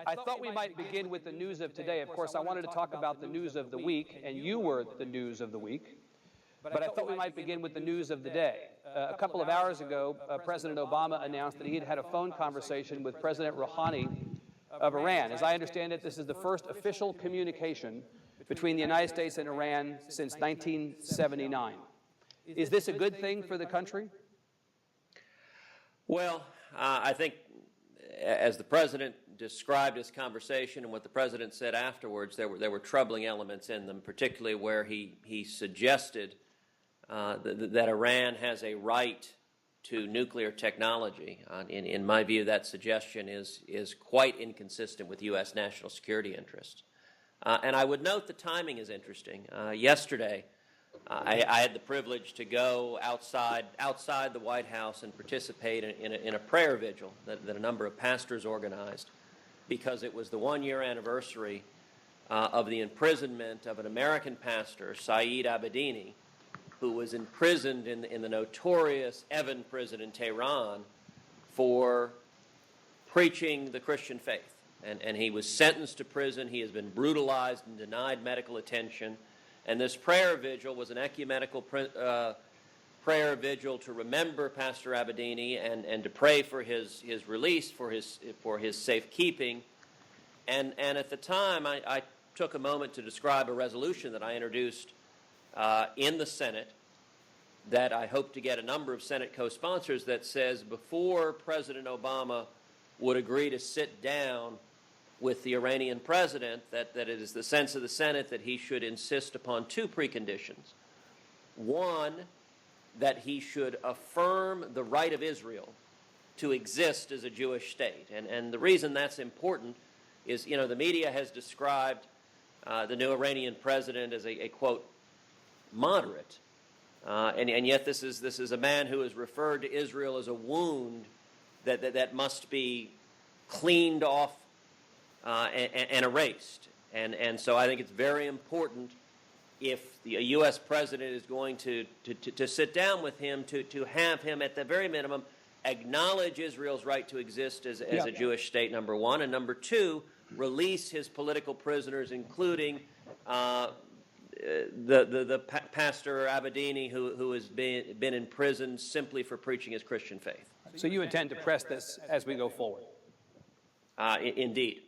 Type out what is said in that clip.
I thought we might begin with the news of today. Of course, I wanted to talk about the news of the week, and you were the news of the week. But I thought we might begin with the news of the day. A couple of hours ago, President Obama announced that he had had a phone conversation with President Rouhani of Iran. As I understand it, this is the first official communication between the United States and Iran since 1979. Is this a good thing for the country? Well, I think as the President described his conversation and what the President said afterwards, there were troubling elements in them, particularly where he suggested that Iran has a right to nuclear technology. In my view, that suggestion is quite inconsistent with U.S. national security interests. And I would note the timing is interesting. Yesterday, I had the privilege to go outside the White House and participate in a prayer vigil that a number of pastors organized, because it was the one-year anniversary of the imprisonment of an American pastor, Saeed Abedini, who was imprisoned in the notorious Evin prison in Tehran for preaching the Christian faith. And he was sentenced to prison. He has been brutalized and denied medical attention. And this prayer vigil was an ecumenical prayer vigil to remember Pastor Abedini and to pray for his release, for his safekeeping. And at the time, I took a moment to describe a resolution that I introduced in the Senate that I hope to get a number of Senate co-sponsors, that says before President Obama would agree to sit down with the Iranian president, that it is the sense of the Senate that he should insist upon two preconditions. One, that he should affirm the right of Israel to exist as a Jewish state. And the reason that's important is, the media has described the new Iranian president as a quote, moderate. And yet this is a man who has referred to Israel as a wound that must be cleaned off and erased. And so I think it's very important, if the U.S. president is going to sit down with him, to have him at the very minimum acknowledge Israel's right to exist as a Jewish state, number one, and number two, release his political prisoners, including the pastor Abedini, who has been in prison simply for preaching his Christian faith. So you intend to press this as we go forward? Indeed.